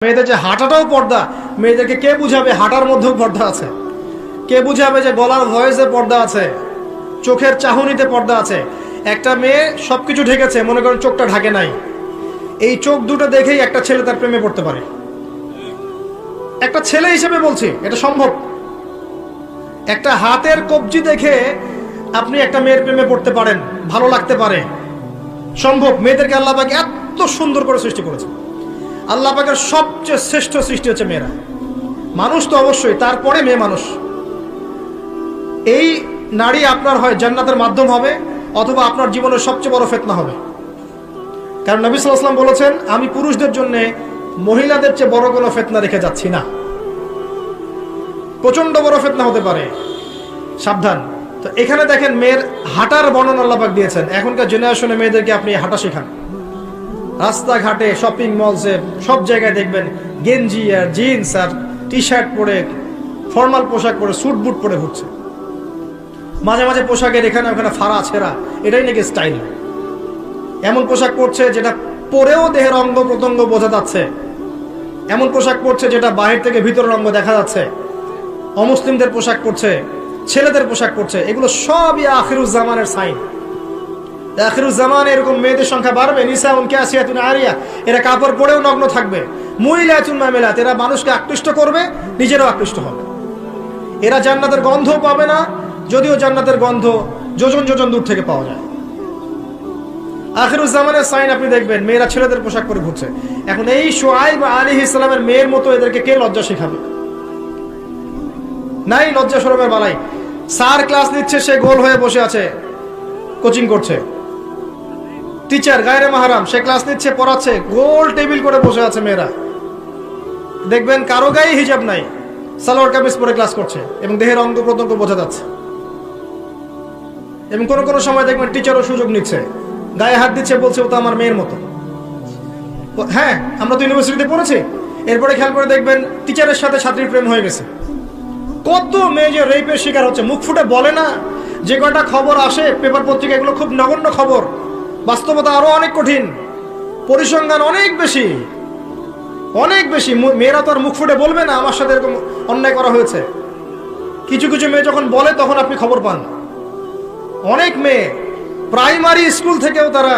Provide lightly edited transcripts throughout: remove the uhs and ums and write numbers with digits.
মেয়েদের যে হাঁটাটাও পর্দা, মেয়েদেরকে কে বুঝাবে হাঁটার মধ্যেও পর্দা আছে? কে বুঝাবে যে গলার ভয়েসে পর্দা আছে, চোখের চাহনিতে পর্দা আছে? একটা মেয়ে সবকিছু ঢেকেছে, মনে করেন চোখটা ঢাকে নাই, এই চোখ দুটো দেখেই একটা ছেলে তার প্রেমে পড়তে পারে। একটা ছেলে হিসেবে বলছি, এটা সম্ভব। একটা হাতের কবজি দেখে আপনি একটা মেয়ের প্রেমে পড়তে পারেন, ভালো লাগতে পারে, সম্ভব। মেয়েদেরকে আল্লাহ পাক এত সুন্দর করে সৃষ্টি করেছে। আল্লাহ পাকের সবচেয়ে শ্রেষ্ঠ সৃষ্টি হচ্ছে মেয়েরা। মানুষ তো অবশ্যই, তারপরে মেয়ে মানুষ। এই নারী আপনার হয় জান্নাতের মাধ্যম হবে, অথবা আপনার জীবনের সবচেয়ে বড় ফিতনা হবে। কারণ নবী সাল্লাল্লাহু আলাইহি ওয়াসাল্লাম বলেছেন, আমি পুরুষদের জন্য মহিলাদের চেয়ে বড় কোনো ফিতনা রেখে যাচ্ছি না। প্রচন্ড বড় ফিতনা হতে পারে, সাবধান। তো এখানে দেখেন মেয়ের হাঁটার বর্ণনা আল্লাহ পাক দিয়েছেন। এখনকার জেনারেশনে মেয়েদেরকে আপনি হাঁটা শেখান, রাস্তাঘাটে, শপিং মলসে, সব জায়গায় দেখবেন গেঞ্জি আর জিন্স আর টি শার্ট পরে, ফর্মাল পোশাক পরে, স্যুট বুট পরে ঘুরছে। মাঝে মাঝে পোশাকের এখানে ওখানে ফাড়া ছেঁড়া, এটাই নাকি স্টাইল। এমন পোশাক পরছে যেটা পরেও দেহের অঙ্গ প্রত্যঙ্গ বোঝা যাচ্ছে, এমন পোশাক পরছে যেটা বাহির থেকে ভিতরের অঙ্গ দেখা যাচ্ছে। অমুসলিমদের পোশাক পরছে, ছেলেদের পোশাক পরছে, এগুলো সবই আখিরুজ জামানের সাইন। আখিরুজ জামানে এরকম মেয়েদের সংখ্যা বাড়বে। নিসাউন কাসিয়াতুন আরিয়া, এরা কাপড় পরেও নগ্ন থাকবে। মুইলাতুন মামিলাত, এরা মানুষকে আকৃষ্ট করবে, নিজেরও আকৃষ্ট হবে। এরা জান্নাতের গন্ধও পাবে না, যদিও জান্নাতের গন্ধ যোজন যোজন দূর থেকে পাওয়া যায়। আখিরুজ জামানের সাইন আপনি দেখবেন, মেয়েরা ছেলেদের পোশাক পরে ঘুরছে। এখন এই শুআইব আলাইহিস সালামের মেয়ের মতো এদেরকে কে লজ্জা শেখাবে? নাই লজ্জা শরমের বালাই। স্যার ক্লাস নিচ্ছে, সে গোল হয়ে বসে আছে, কোচিং করছে। টিচার গায়রে মাহরাম, সে ক্লাস নিচ্ছে, পড়াচ্ছে, গোল টেবিল করে বসে আছে মেয়েরা। দেখবেন কারো গায়ে হিজাব নাই, সালোয়ার কামিজ পরে ক্লাস করছে এবং দেহের অঙ্গ প্রত্যঙ্গ বোঝা যাচ্ছে। এবং কোনো কোনো সময় দেখবেন টিচারও সুযোগ নিচ্ছে, গায়ে হাত দিচ্ছে, বলছে ও তো আমার মেয়ের মতো। হ্যাঁ, আমরা তো ইউনিভার্সিটিতে পড়েছি। এরপরে খেয়াল করে দেখবেন টিচারের সাথে ছাত্রীর প্রেম হয়ে গেছে। কত মেয়ে যে রেপের শিকার হচ্ছে, মুখ ফুটে বলে না। যে কয়টা খবর আসে পেপার পত্রিকা, এগুলো খুব নগণ্য খবর। বাস্তবতা আরো অনেক কঠিন, পরিসংখ্যান অনেক বেশি, অনেক বেশি। মেয়েরা তো আর মুখ ফুটে বলবে না আমার সাথে এরকম অন্যায় করা হয়েছে। কিছু কিছু মেয়ে যখন বলে তখন আপনি খবর পান। অনেক মেয়ে প্রাইমারি স্কুল থেকেও, তারা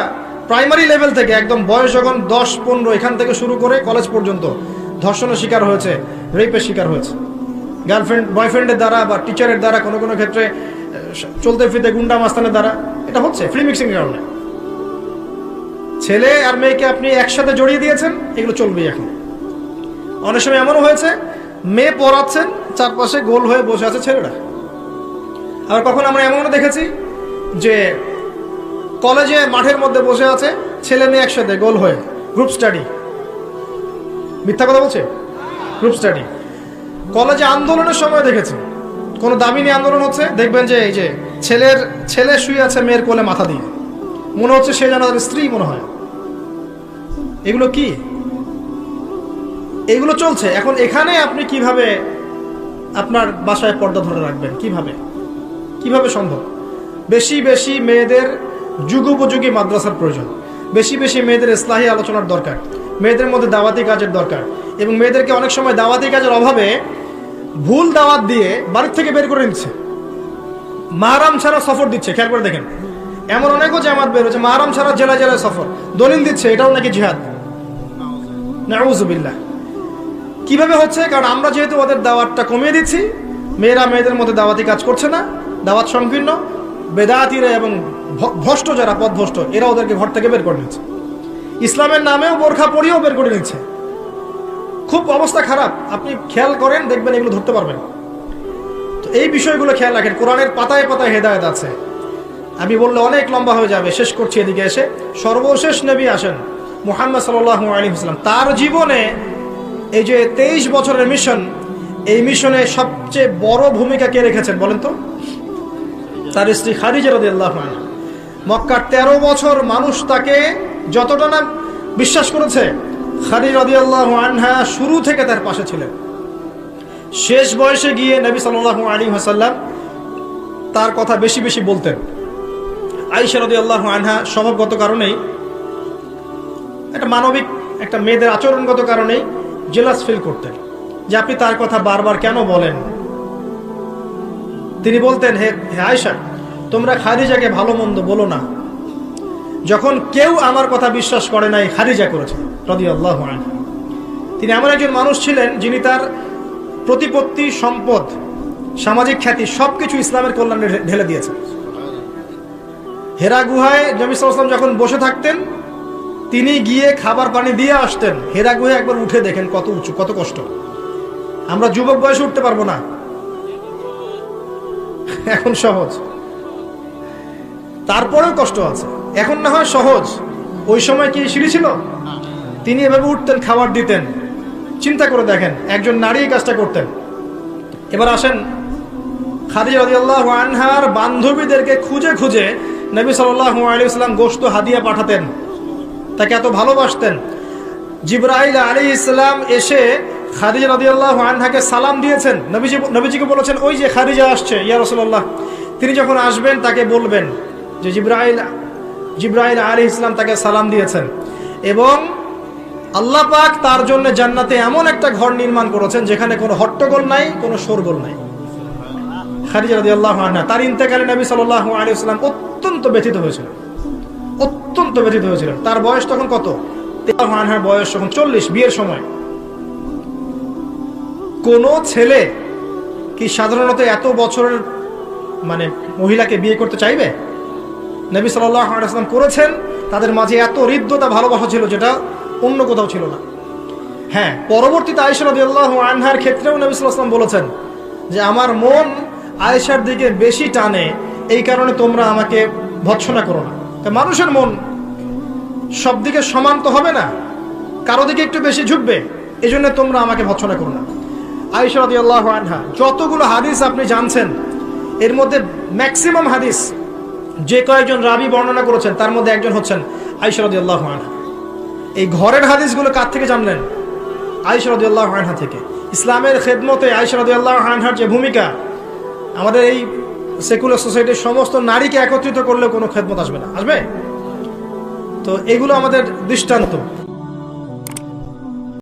প্রাইমারি লেভেল থেকে একদম বয়স যখন 10-15, এখান থেকে শুরু করে কলেজ পর্যন্ত ধর্ষণের শিকার হয়েছে, রেপের শিকার হয়েছে। গার্লফ্রেন্ড বয়ফ্রেন্ডের দ্বারা বা টিচারের দ্বারা, কোনো কোনো ক্ষেত্রে চলতে ফিরতে গুন্ডা মাস্তানের দ্বারা এটা হচ্ছে, ফ্রি মিক্সিং এর কারণে। ছেলে আর মেয়েকে আপনি একসাথে জড়িয়ে দিয়েছেন, এগুলো চলবেই। এখন অনেক সময় এমনও হয়েছে, মেয়ে পড়াচ্ছেন, চারপাশে গোল হয়ে বসে আছে ছেলেরা। আবার কখন আমরা এমনও দেখেছি যে কলেজে মাঠের মধ্যে বসে আছে ছেলে মেয়ে একসাথে গোল হয়ে, গ্রুপ স্টাডি। মিথ্যা কথা বলছে? Group study. কলেজে আন্দোলনের সময় দেখেছি, কোনো দাবি নিয়ে আন্দোলন হচ্ছে, দেখবেন যে এই যে ছেলে শুয়ে আছে মেয়ের কোলে মাথা দিয়ে, মনে হচ্ছে সে যেন তার স্ত্রী মনে হয়। এগুলো কি? এগুলো চলছে। এখন এখানে আপনি কিভাবে আপনার বাসায় পর্দা ধরে রাখবেন? কিভাবে সম্ভব? বেশি বেশি মেয়েদের যুগোপযোগী মাদ্রাসার প্রয়োজন, বেশি বেশি মেয়েদের ইসলাহি আলোচনার দরকার, মেয়েদের মধ্যে দাওয়াতি কাজের দরকার। এবং মেয়েদেরকে অনেক সময় দাওয়াতি কাজের অভাবে ভুল দাওয়াত দিয়ে বাড়ির থেকে বের করে নিচ্ছে, মাহরাম ছাড়া সফর দিচ্ছে। খেয়াল করে দেখেন, এমন অনেকও জামাত বের হচ্ছে মাহরাম ছাড়া জেলায় জেলায় সফর, দলিল দিচ্ছে, এটাও নাকি জিহাদ। নাউযুবিল্লাহ। কিভাবে হচ্ছে? কারণ আমরা যেহেতু ওদের দাওয়াতটা কমিয়ে দিচ্ছি, মেয়েরা মেয়েদের মধ্যে দাওয়াতি কাজ করছে না, দাওয়াত সংকীর্ণ, বেদাতিরা এবং ভ্রষ্ট যারা পথভ্রষ্ট, এরা ওদেরকে ঘর থেকে বের করে নিচ্ছে। ইসলামের নামেও বোরখা পরিয়েও বের করে নিচ্ছে। খুব অবস্থা খারাপ। আপনি খেয়াল করেন, দেখবেন এগুলো ধরতে পারবেন। তো এই বিষয়গুলো খেয়াল রাখেন। কোরআনের পাতায় পাতায় হেদায়েত আছে। আমি বললে অনেক লম্বা হয়ে যাবে, শেষ করছি এদিকে এসে। সর্বশেষ নবী আসেন মুহাম্মদ সাল্লাল্লাহু আলাইহি ওয়াসাল্লাম। তার জীবনে এই যে 23 বছরের মিশন, এই মিশনে সবচেয়ে বড় ভূমিকা কে রেখেছেন বলেন তো? তার স্ত্রী খাদিজা রাদিয়াল্লাহু আনহা। মক্কার 13 বছর মানুষ তাকে যতটা না বিশ্বাস করেছে, খাদিজা রাদিয়াল্লাহু আনহা শুরু থেকে তার পাশে ছিলেন। শেষ বয়সে গিয়ে নবী সাল্লাল্লাহু আলাইহি ওয়াসাল্লাম তার কথা বেশি বেশি বলতেন। আয়েশা রাদিয়াল্লাহু আনহা স্বভাবগত কারণেই, একটা মানবিক, একটা মেয়েদের আচরণগত কারণেই জেলাস ফিল করতেন যে আপনি তার কথা বারবার কেন বলেন। তিনি বলতেন, হে আয়েশা, তোমরা খাদিজাকে ভালো মন্দ বলো না। যখন কেউ আমার কথা বিশ্বাস করে নাই, খাদিজা করেছে রাদিয়াল্লাহু আনহা। তিনি এমন একজন মানুষ ছিলেন যিনি তার প্রতিপত্তি, সম্পদ, সামাজিক খ্যাতি সবকিছু ইসলামের কল্যাণে ঢেলে দিয়েছেন। হেরা গুহায় নবী সাল্লাল্লাহু আলাইহি ওয়াসাল্লাম যখন বসে থাকতেন, তিনি গিয়ে খাবার পানি দিয়ে আসতেন। হেরা গুহায় একবার উঠে দেখেন কত উঁচু, কত কষ্ট। আমরা যুবক বয়সে উঠতে পারবো না, এখন সহজ, তারপরেও কষ্ট আছে। এখন না হয় সহজ, ওই সময় কি সিঁড়ি ছিল? তিনি এভাবে উঠতেন, খাবার দিতেন। চিন্তা করে দেখেন, একজন নারী এই কাজটা করতেন। এবার আসেন, খাদিজা রাদিয়াল্লাহু আনহার বান্ধবীদেরকে খুঁজে খুঁজে নবী সাল্লাল্লাহু আলাইহি ওয়াসাল্লাম গোশত হাদিয়া পাঠাতেন, তাকে এত ভালোবাসতেন। জিবরাইল আলাইহিস সালাম এসে খাদিজা রাদিয়াল্লাহু আনহাকে সালাম দিয়েছেন। নবীজিকে বলেছেন, ওই যে খাদিজা আসছে ইয়া রাসূলুল্লাহ। তিনি যখন আসবেন তাকে বলবেন যে জিবরাইল আলাইহিস সালাম তাকে সালাম দিয়েছেন, এবং আল্লাহ পাক তার জন্য জান্নাতে এমন একটা ঘর নির্মাণ করেছেন যেখানে কোনো হট্টগোল নাই, কোনো শোরগোল নাই। খাদিজা রাদিয়াল্লাহু আনহা, তার ইন্তেকালে নবী সাল্লাল্লাহু আলাইহি ওয়াসাল্লাম অত্যন্ত ব্যথিত হয়েছিলেন, অত্যন্ত ব্যথিত হয়েছিলেন। তার বয়স তখন কত? আনহার বয়স তখন 40, বিয়ের সময়। কোন ছেলে কি সাধারণত এত বছরের মহিলাকে বিয়ে করতে চাইবে? নবী সাল্লাল্লাহু আলাইহি ওয়াসাল্লাম করেছেন। তাদের মাঝে এত হৃদ্যতা, ভালোবাসা ছিল যেটা অন্য কোথাও ছিল না। হ্যাঁ, পরবর্তীতে আয়েশা রাদিয়াল্লাহু আনহার ক্ষেত্রেও নবী সাল্লাল্লাহু আলাইহি ওয়াসাল্লাম বলেছেন যে আমার মন আয়েশার দিকে বেশি টানে, এই কারণে তোমরা আমাকে ভৎসনা করো না। তা মানুষের মন সব দিকে সমান তো হবে না, কারো দিকে একটু বেশি ঝুঁকবে, এই জন্য তোমরা আমাকে ভৎসনা করো না। আয়েশা রাদিয়াল্লাহু আনহা যতগুলো হাদিস আপনি জানছেন, এর মধ্যে ম্যাক্সিমাম হাদিস যে কয়েকজন রাবি বর্ণনা করেছেন তার মধ্যে একজন হচ্ছেন আয়েশা রাদিয়াল্লাহু আনহা। এই ঘরের হাদিসগুলো কার থেকে জানলেন? আয়েশা রাদিয়াল্লাহু আনহা থেকে। ইসলামের খেদমতে আয়েশা রাদিয়াল্লাহু আনহার যে ভূমিকা, আমাদের এই সেকুলার সোসাইটির সমস্ত নারীকে একত্রিত করলে কোনো খেদমত আসবে না, আসবে? তো এগুলো আমাদের দৃষ্টান্ত।